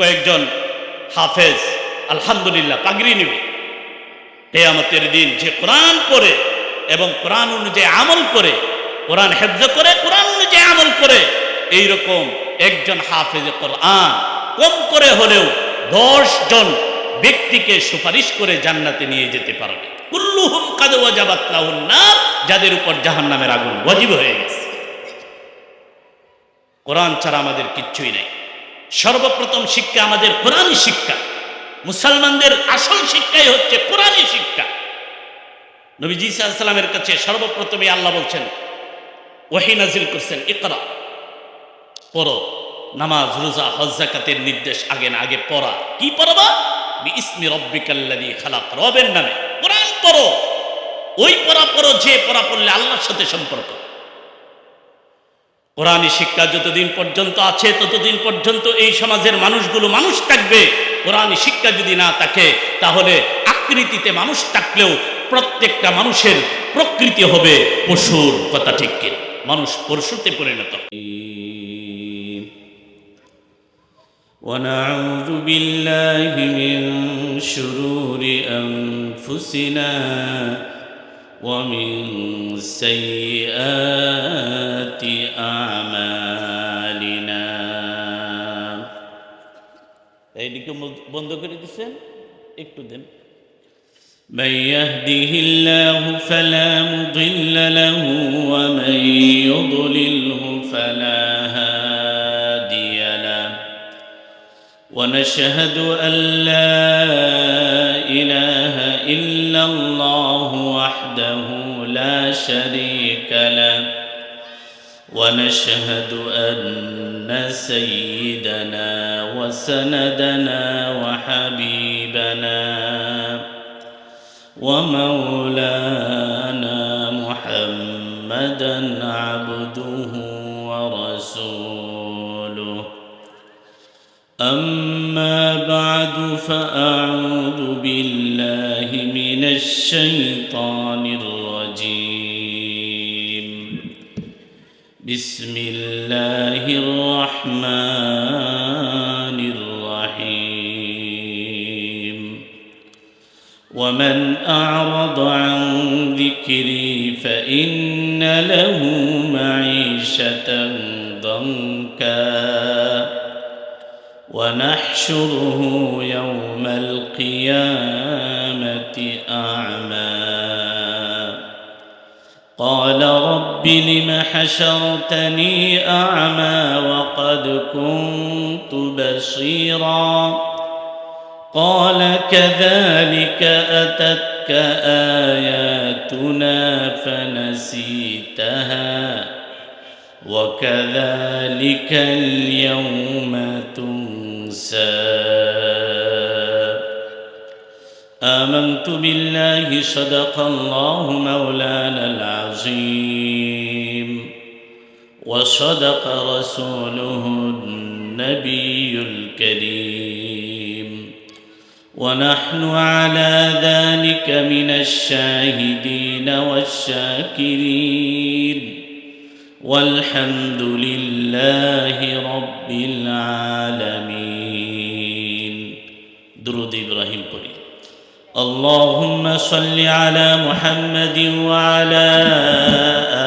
কয়েকজন হাফেজ আলহামদুলিল্লাহ পাগড়ি নেবে কিয়ামতের দিন যে কোরআন পড়ে এবং কোরআন অনুযায়ী আমল করে, কোরআন হেফজ করে, কোরআন অনুযায়ী আমল করে, এইরকম একজন হাফেজ কোরআন কম করে হলেও 10 জন ব্যক্তিকে সুপারিশ করে জান্নাতে নিয়ে যেতে পারবে। কুল্লুহুম কাদ ওয়াজাবাত লাহুন নার, যাদের উপর জাহান্নামের আগুন ওয়াজিব হয়ে গেছে। কোরআন ছাড়া আমাদের কিচ্ছুই নাই। সর্বপ্রথম শিক্ষা আমাদের কোরআনই শিক্ষা। মুসলমানদের আসল শিক্ষাই হচ্ছে কোরআনই শিক্ষা। নবীজি সাল্লাল্লাহু আলাইহি ওয়াসাল্লামের কাছে সর্বপ্রথমে আল্লাহ বলছেন, ওহী নাজিল করছেন, ইকরা, পড়ো। নামাজ, রোজা, হজ, যাকাতের নির্দেশ আগে না, আগে পড়া। কি পড়বা? বিইসমি রাব্বিকাল্লাযী খালাক, রবের নামে কোরআন পড়ো। ওই পড়া পড়ো যে পড়া পড়লে আল্লাহর সাথে সম্পর্ক। কোরআনী শিক্ষা যতদিন পর্যন্ত আছে ততদিন পর্যন্ত এই সমাজের মানুষগুলো মানুষ থাকবে। কোরআনী শিক্ষা যদি না থাকে তাহলে আকৃতিতে মানুষ থাকলেও প্রত্যেকটা মানুষের প্রকৃতি হবে পশুর। কথা ঠিক কি? মানুষ পশুতে পরিণত। ونعوذ بالله من شرور أنفسنا ومن سيئات أعمالنا। এইদিকে বন্ধ করে দিচ্ছেন, একটু দেন। من يهده الله فلا مضل له ومن يضلله فلا هادي له، ونشهد أن لا إله إلا الله وحده لا شريك له، ونشهد أن سيدنا وسندنا وحبيبنا ومولانا محمدا عبده ورسوله. أما بعد فأعوذ بالله من الشيطان الرجيم. بسم الله الرحمن الرحيم. ومن أعرض عن ذكري فإن له معيشة ضنكا ونحشره يوم القيامة أعمى. قال رب لم حشرتني أعمى وقد كنت بصيرا. قال كذلك أتتك آياتنا فنسيتها وكذلك اليوم تنسى. آمنت بالله صدق الله مولانا العظيم وصدق رسوله النبي الكريم، ونحن على ذلك من الشاهدين والشاكرين والحمد لله رب العالمين. درود إبراهيم قري. اللهم صل على محمد وعلى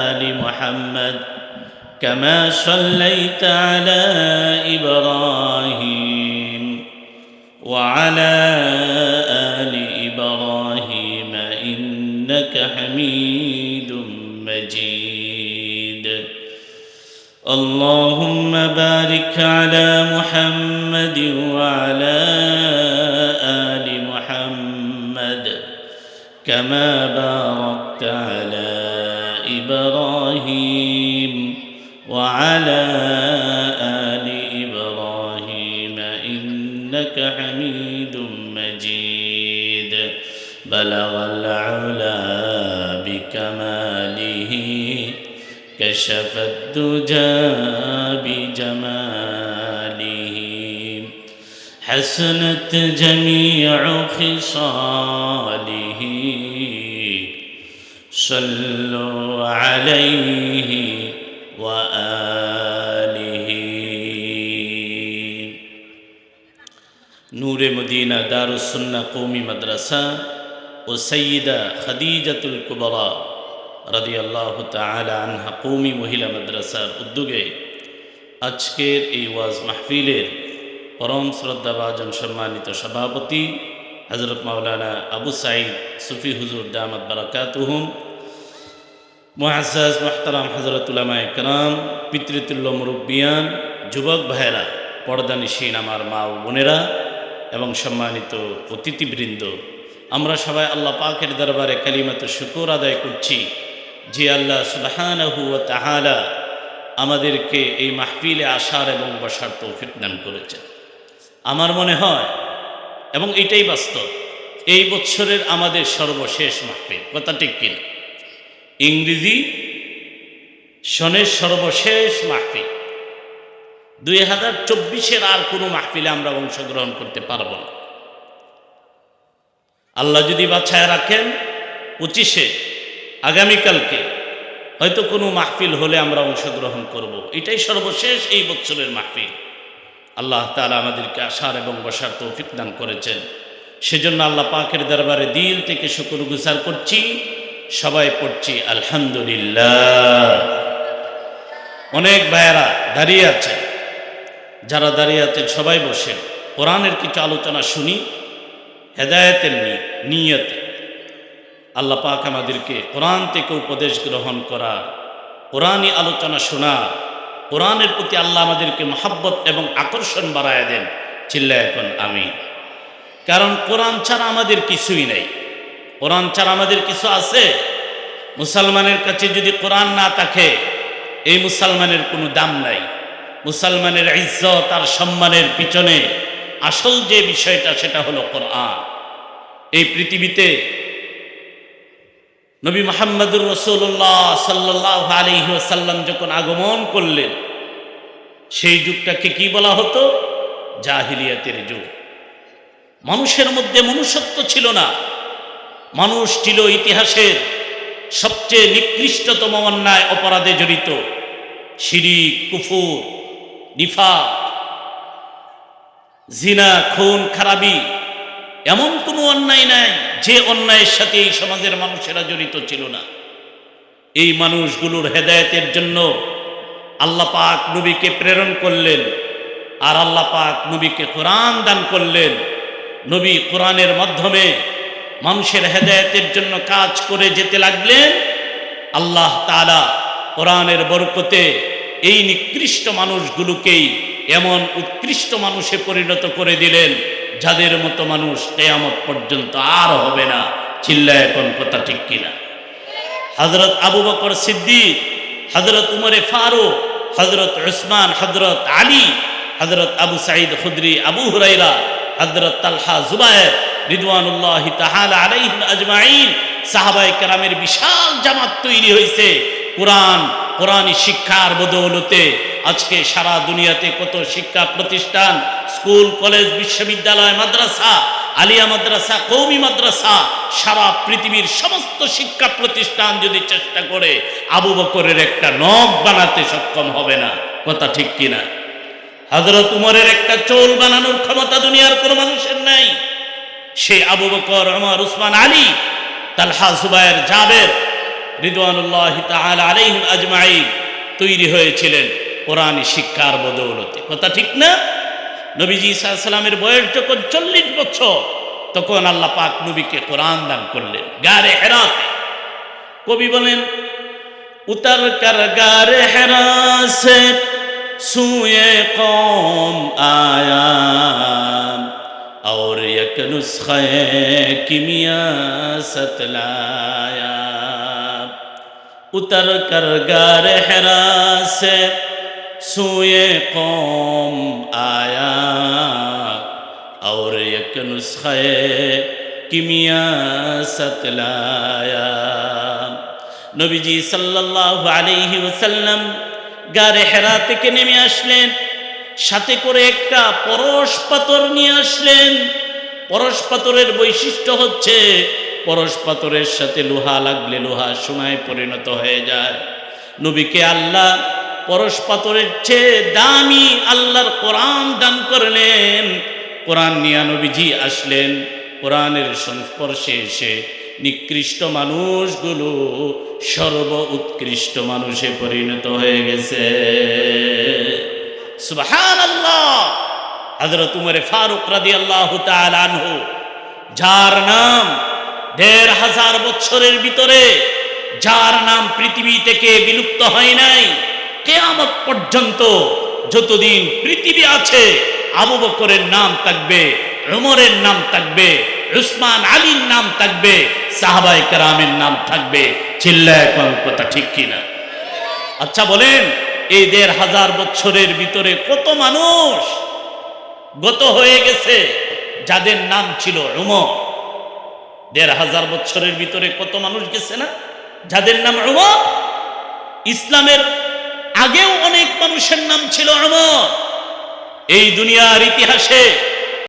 آل محمد كما صليت على إبراهيم وعلى آل إبراهيم إنك حميد مجيد. اللهم بارك على محمد وعلى آل محمد كما باركت على إبراهيم وعلى آل إبراهيم إنك حميد مجيد. بلغ العلا بكماله كشف الدجى بجماله حسنت جميع خصاله. صلوا عليه وآله নূরে মদিনা দারুস সুন্নাহ কওমি মাদ্রাসা ও সৈয়দা খাদিজাতুল কুবরা রাদিয়াল্লাহু তাআলা আনহা কওমি মহিলা মাদ্রাসার উদ্যোগে আজকের এই ওয়াজ মাহফিলের পরম শ্রদ্ধাভাজন সম্মানিত সভাপতি হযরত মাওলানা আবু সাঈদ সুফি হুজুর দামাত বারাকাতুহুম, মুআজ্জাজ মুহতারাম হযরত উলামায়ে কেরাম, পিতৃতুল্য মুরব্বিয়ান, যুবক ভাইয়েরা, পর্দানিশীন আমার মা ও বোনেরা এবং সম্মানিত অতিথিবৃন্দ, আমরা সবাই আল্লাহ পাকের দরবারে কালিমাতুশ শুকর আদায় করছি যে আল্লাহ সুবহানাহু ওয়া তাআলা আমাদেরকে এই মাহফিলে আসার এবং বসার তৌফিক দান করেছেন। আমার মনে হয় এবং এটাই বাস্তব, এই বছরের আমাদের সর্বশেষ মাহফিল, কথা ঠিক কিনা? ইংরেজি সনের সর্বশেষ মাহফিল। 2024-এর আর কোনো মাহফিলে আমরা অংশগ্রহণ করতে পারব না। আল্লাহ যদি বাছায় রাখেন 25-এ আগামীকালকে হয়তো কোনো মাহফিল হলে আমরা অংশগ্রহণ করব। এটাই সর্বশেষ এই বছরের মাহফিল। আল্লাহ তাআলা আমাদেরকে আসার এবং বসার তৌফিক দান করেছেন, সেজন্য আল্লাহ পাকের দরবারে দিল থেকে শুকরগুজার করছি। সবাই পড়ছি আলহামদুলিল্লাহ। অনেক ভাইয়েরা দাঁড়িয়ে আছেন, যারা দাঁড়িয়ে আছেন সবাই বসেন, কোরআনের কিছু আলোচনা শুনি হেদায়েতের নিয়তে। আল্লাহ পাক আমাদেরকে কোরআন থেকে উপদেশ গ্রহণ করা, কোরআনই আলোচনা শোনা, কোরআনের প্রতি আল্লাহ আমাদেরকে মহব্বত এবং আকর্ষণ বাড়ায় দেন। চিল্লায় এখন আমিন। কারণ কোরআন ছাড়া আমাদের কিছুই নেই। কোরআন ছাড়া আমাদের কিছু আছে? মুসলমানের কাছে যদি কোরআন না থাকে, এই মুসলমানের কোনো দাম নাই। মুসলমানের ইজ্জত আর সম্মানের পিছনে আসল যে বিষয়টা সেটা হলো কোরআন। এই পৃথিবীতে নবী মুহাম্মদুর রাসূলুল্লাহ সাল্লাল্লাহু আলাইহি ওয়াসাল্লাম যখন আগমন করলেন, সেই যুগটাকে কি বলা হতো? জাহিলিয়াতের যুগ। মানুষের মধ্যে মনুষ্যত্ব ছিল না। মানুষ ছিল ইতিহাসের সবচেয়ে নিকৃষ্টতম অন্যায় অপরাধে জড়িত। শিরিক, কুফর, নিফাক, জিনা, খুন খারাপি, এমন কোনো অন্যায় নাই যে অন্যায়ের সাথে এই সমাজের মানুষেরা জড়িত ছিল না। এই মানুষগুলোর হেদায়েতের জন্য আল্লাহ পাক নবীকে প্রেরণ করলেন, আর আল্লাহ পাক নবীকে কোরআন দান করলেন। নবী কোরআনের মাধ্যমে মানুষের হেদায়েতের জন্য কাজ করে যেতে লাগলেন। আল্লাহ তাআলা কোরআনের বরকতে এই নিকৃষ্ট মানুষগুলোকেই এমন উৎকৃষ্ট মানুষে পরিণত করে দিলেন, যাদের মতো মানুষ কিয়ামত পর্যন্ত আর হবে না। চিল্লায় এখন কথা ঠিক কিনা? হযরত আবু বকর সিদ্দিক, হযরত উমরে ফারুক, হযরত উসমান, হযরত আলী, হযরত আবু সাঈদ খুদরি, আবু হুরায়রা, হযরত তালহা, জুবায়ের রিদওয়ানুল্লাহি তাআলা আলাইহিম আজমাইন, সাহাবায়ে কেরামের বিশাল জামাত তৈরি হয়েছে কোরআনী শিক্ষার বদৌলতে। আজকে সারা দুনিয়াতে কত শিক্ষা প্রতিষ্ঠান, স্কুল, কলেজ, বিশ্ববিদ্যালয়, মাদ্রাসা, আলিয়া মাদ্রাসা, কওমি মাদ্রাসা, সারা পৃথিবীর সমস্ত শিক্ষা প্রতিষ্ঠান যদি চেষ্টা করে আবু বকরের একটা নখ বানাতে সক্ষম হবে না। কথা ঠিক কিনা? হযরত উমরের একটা চোল বানানোর ক্ষমতা দুনিয়ার কোনো মানুষের নাই। সে আবু বকর, ওমর, উসমান, আলী, তালহা, জুবায়ের, জাবের রিদওয়ানুল্লাহি তাআলা আলাইহিম আজমাইন তৈরি হয়েছিলেন কোরআনী শিক্ষার বদৌলতে। কথা ঠিক না? নবীজি সাল্লাল্লাহু আলাইহি ওয়াসাল্লামের বয়স যখন 40 বছর, তখন আল্লাহ পাক নবীকে কোরআন দান করলেন গারে হেরাতে। কবি বলেন, উতার কর গারে হেরা সে সুয়ে কওম আয়া और एक नुस्खे किमिया सतलाया, उतर कर गार हेरा से सूए कौम आया और एक नुस्खे किमिया सतलाया। नबीजी सल्लल्लाहु अलैहि वसल्लम গারে হেরা থেকে নেমে আসলেন, সাথে করে একটা পরশ পাথর নিয়ে আসলেন। পরশ পাথরের বৈশিষ্ট্য হচ্ছে পরশ পাথরের সাথে লোহা লাগলে লোহা সোনায় পরিণত হয়ে যায়। নবীকে আল্লাহ পরশ পাথরের চেয়ে দামি আল্লাহর কোরআন দান করলেন। কোরআন নিয়া নবীজি আসলেন। কোরআনের সংস্পর্শে এসে নিকৃষ্ট মানুষগুলো সর্ব উৎকৃষ্ট মানুষে পরিণত হয়ে গেছে। সুবহানাল্লাহ। হযরত উমর ফারুক রাদিয়াল্লাহু তাআলা আনহু, যার নাম ১৫০০ বছরের ভিতরে, যার নাম পৃথিবী থেকে বিলুপ্ত হয় নাই, কিয়ামত পর্যন্ত যতদিন পৃথিবী আছে আবু বকরের নাম থাকবে, উমরের নাম থাকবে, উসমান আলীর নাম থাকবে, সাহাবায়ে কেরামের নাম থাকবে। চিল্লায় কোন কথা ঠিক কিনা? আচ্ছা বলেন, এই ১৫০০ বছরের ভিতরে কত মানুষ গত হয়ে গেছে যাদের নাম ছিল উমর? ১৫০০ বছরের ভিতরে কত মানুষ গেছে না যাদের নাম উমর? ইসলামের আগেও অনেক মানুষের নাম ছিল উমর। এই দুনিয়ার ইতিহাসে